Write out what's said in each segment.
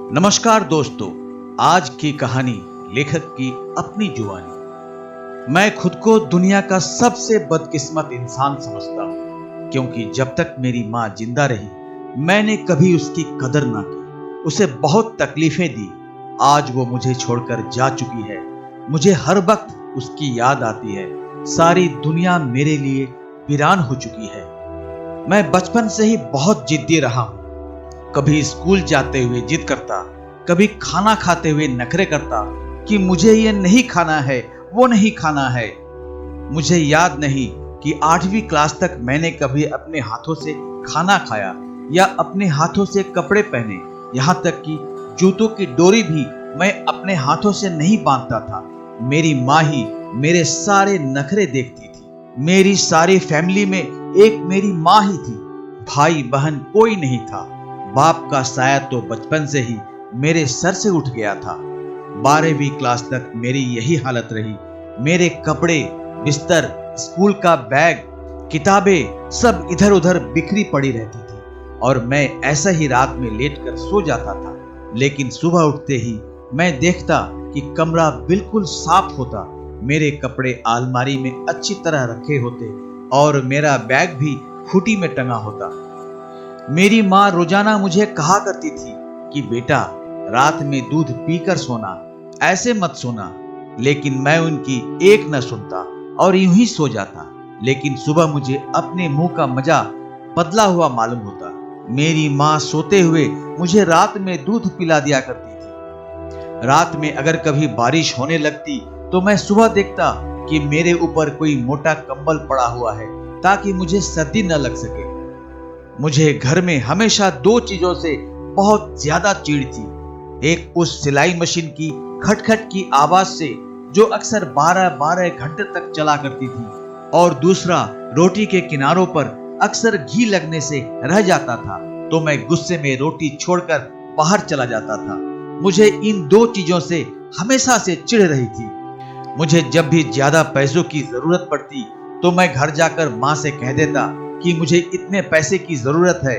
नमस्कार दोस्तों, आज की कहानी लेखक की अपनी जुबानी। मैं खुद को दुनिया का सबसे बदकिस्मत इंसान समझता हूँ, क्योंकि जब तक मेरी माँ जिंदा रही मैंने कभी उसकी कदर ना की। उसे बहुत तकलीफें दी। आज वो मुझे छोड़कर जा चुकी है। मुझे हर वक्त उसकी याद आती है। सारी दुनिया मेरे लिए वीरान हो चुकी है। मैं बचपन से ही बहुत जिद्दी रहा हूँ। कभी स्कूल जाते हुए जिद करता, कभी खाना खाते हुए नखरे करता कि मुझे ये नहीं खाना है, वो नहीं खाना है। मुझे याद नहीं कि 8वीं क्लास तक मैंने कभी अपने हाथों से खाना खाया या अपने हाथों से कपड़े पहने। यहाँ तक कि जूतों की डोरी भी मैं अपने हाथों से नहीं बांधता था। मेरी माँ ही मेरे सारे नखरे देखती थी। मेरी सारी फैमिली में एक मेरी माँ ही थी। भाई बहन कोई नहीं था। बाप का साया तो बचपन से ही मेरे सर से उठ गया था। 12वीं क्लास तक मेरी यही हालत रही। मेरे कपड़े, बिस्तर, स्कूल का बैग, किताबें सब इधर उधर बिखरी पड़ी रहती थी और मैं ऐसा ही रात में लेटकर सो जाता था। लेकिन सुबह उठते ही मैं देखता कि कमरा बिल्कुल साफ होता, मेरे कपड़े अलमारी में अच्छी तरह रखे होते और मेरा बैग भी खूंटी में टंगा होता। मेरी माँ रोजाना मुझे कहा करती थी कि बेटा, रात में दूध पीकर सोना, ऐसे मत सोना। लेकिन मैं उनकी एक न सुनता और यूं ही सो जाता। लेकिन सुबह मुझे अपने मुंह का मजा बदला हुआ मालूम होता। मेरी माँ सोते हुए मुझे रात में दूध पिला दिया करती थी। रात में अगर कभी बारिश होने लगती तो मैं सुबह देखता कि मेरे ऊपर कोई मोटा कंबल पड़ा हुआ है ताकि मुझे सर्दी न लग सके। मुझे घर में हमेशा 2 चीजों से बहुत ज्यादा चिढ़ थी। एक उस सिलाई मशीन की खटखट की आवाज से जो अक्सर 12-12 घंटे तक चला करती थी, और दूसरा रोटी के किनारों पर अक्सर घी लगने से रह जाता था तो मैं गुस्से में रोटी छोड़कर बाहर चला जाता था। मुझे इन 2 चीजों से हमेशा से चिढ़ रही थी। मुझे जब भी ज्यादा पैसों की जरूरत पड़ती तो मैं घर जाकर माँ से कह देता कि मुझे इतने पैसे की जरूरत है,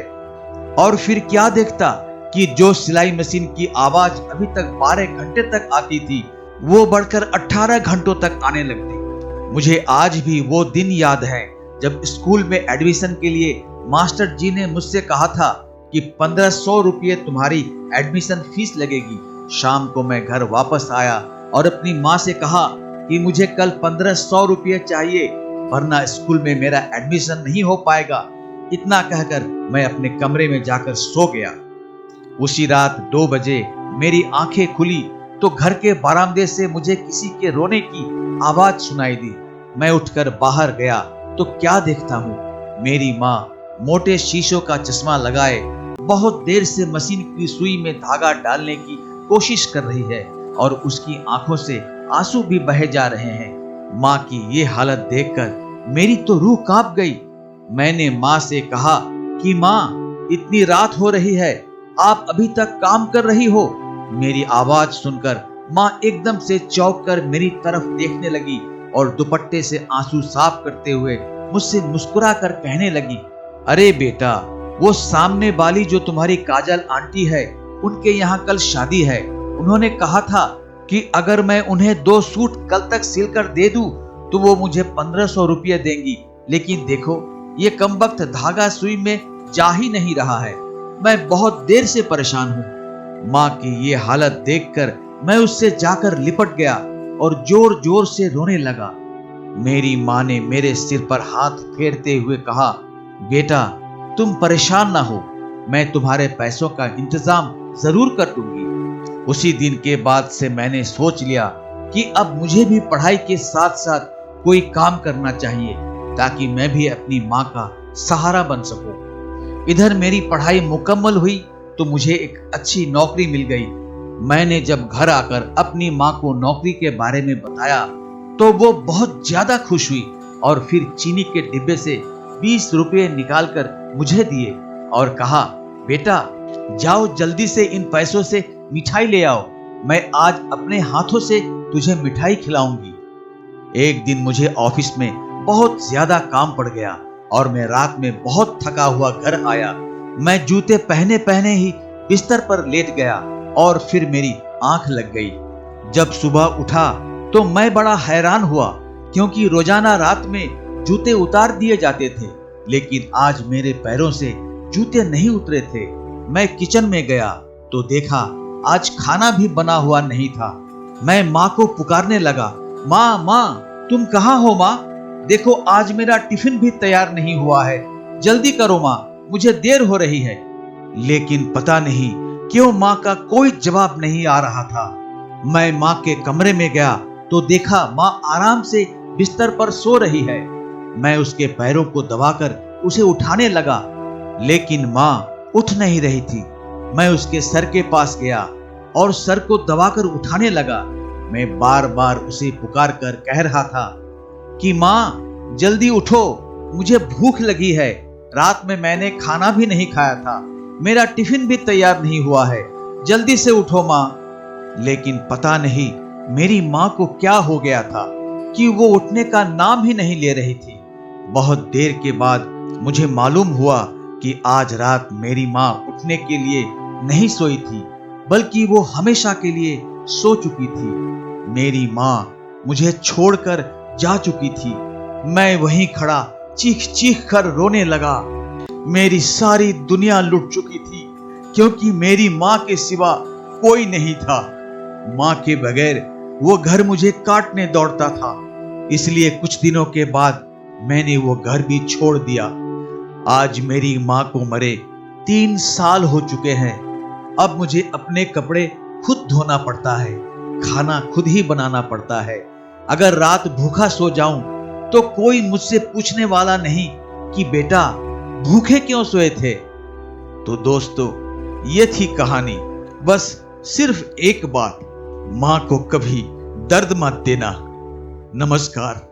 और फिर क्या देखता कि जो सिलाई मशीन की आवाज अभी तक 12 घंटे तक आती थी वो बढ़कर 18 घंटों तक आने लगती। मुझे आज भी वो दिन याद है जब स्कूल में एडमिशन के लिए मास्टर जी ने मुझसे कहा था कि 1500 रुपये तुम्हारी एडमिशन फीस लगेगी। शाम को मैं घर वापस आया और अपनी माँ से कहा कि मुझे कल 1500 रुपये चाहिए, वरना स्कूल में मेरा एडमिशन नहीं हो पाएगा। इतना कहकर मैं अपने कमरे में जाकर सो गया। उसी रात 2 बजे मेरी आंखें खुली तो घर के बरामदे से मुझे किसी के रोने की आवाज सुनाई दी। मैं उठकर बाहर गया तो क्या देखता हूँ, मेरी माँ मोटे शीशों का चश्मा लगाए बहुत देर से मशीन की सुई में धागा डालने की कोशिश कर रही है और उसकी आंखों से आंसू भी बहे जा रहे हैं। माँ की ये हालत देखकर मेरी तो रूह कांप गई। मैंने माँ से कहा कि माँ, इतनी रात हो रही है, आप अभी तक काम कर रही हो? मेरी आवाज सुनकर माँ एकदम से चौंक कर मेरी तरफ देखने लगी और दुपट्टे से आंसू साफ करते हुए मुझसे मुस्कुरा कर कहने लगी, अरे बेटा, वो सामने वाली जो तुम्हारी काजल आंटी है, उनके यहाँ कल शादी है। उन्होंने कहा था कि अगर मैं उन्हें 2 सूट कल तक सिलकर दे दूं तो वो मुझे 1500 रुपये देंगी। लेकिन देखो, ये कमबख्त धागा सुई में जा ही नहीं रहा है। मैं बहुत देर से परेशान हूँ। माँ की ये हालत देखकर मैं उससे जाकर लिपट गया और जोर जोर से रोने लगा। मेरी माँ ने मेरे सिर पर हाथ फेरते हुए कहा, बेटा, तुम परेशान ना हो, मैं तुम्हारे पैसों का इंतजाम जरूर कर दूंगी। उसी दिन के बाद से मैंने सोच लिया कि अब मुझे भी पढ़ाई के साथ साथ कोई काम करना चाहिए ताकि मैं भी अपनी माँ का सहारा बन सकूं। इधर मेरी पढ़ाई मुकम्मल हुई तो मुझे एक अच्छी नौकरी मिल गई। मैंने जब घर आकर अपनी माँ को नौकरी के बारे में बताया तो वो बहुत ज्यादा खुश हुई और फिर चीनी के डिब्बे से 20 रुपये निकालकर मुझे दिए और कहा, बेटा, जाओ जल्दी से इन पैसों से मिठाई ले आओ, मैं आज अपने हाथों से तुझे मिठाई खिलाऊंगी। एक दिन मुझे ऑफिस में बहुत ज्यादा काम पड़ गया और मैं रात में बहुत थका हुआ घर आया। मैं जूते पहने पहने ही बिस्तर पर लेट गया और फिर मेरी आंख लग गई। जब सुबह उठा तो मैं बड़ा हैरान हुआ, क्योंकि रोजाना रात में जूते उतार दिए जाते थे, लेकिन आज मेरे पैरों से जूते नहीं उतरे थे। मैं किचन में गया तो देखा आज खाना भी बना हुआ नहीं था। मैं माँ को पुकारने लगा, माँ माँ तुम कहाँ हो माँ? देखो आज मेरा टिफिन भी तैयार नहीं हुआ है, जल्दी करो माँ, मुझे देर हो रही है। लेकिन पता नहीं क्यों माँ का कोई जवाब नहीं आ रहा था। मैं माँ के कमरे में गया तो देखा माँ आराम से बिस्तर पर सो रही है। मैं उसके पैरों को दबाकर उसे उठाने लगा, लेकिन माँ उठ नहीं रही थी। मैं उसके सर के पास गया और सर को दबाकर उठाने लगा। मैं बार बार उसे पुकार कर कह रहा था कि माँ जल्दी उठो, मुझे भूख लगी है, रात में मैंने खाना भी नहीं खाया था, मेरा टिफिन भी तैयार नहीं हुआ है, जल्दी से उठो माँ। लेकिन पता नहीं मेरी माँ को क्या हो गया था कि वो उठने का नाम ही नहीं ले रही थी। बहुत देर के बाद मुझे मालूम हुआ कि आज रात मेरी माँ उठने के लिए नहीं सोई थी, बल्कि वो हमेशा के लिए सो चुकी थी। मेरी माँ मुझे छोड़कर जा चुकी थी। मैं वहीं खड़ा चीख चीख कर रोने लगा। मेरी सारी दुनिया लुट चुकी थी, क्योंकि मेरी माँ के सिवा कोई नहीं था। माँ के बगैर वो घर मुझे काटने दौड़ता था, इसलिए कुछ दिनों के बाद मैंने वो घर भी छोड़ दिया। आज मेरी माँ को मरे 3 साल हो चुके हैं। अब मुझे अपने कपड़े खुद धोना पड़ता है, खाना खुद ही बनाना पड़ता है। अगर रात भूखा सो जाऊं तो कोई मुझसे पूछने वाला नहीं कि बेटा भूखे क्यों सोए थे। तो दोस्तों, ये थी कहानी। बस सिर्फ एक बात, मां को कभी दर्द मत देना। नमस्कार।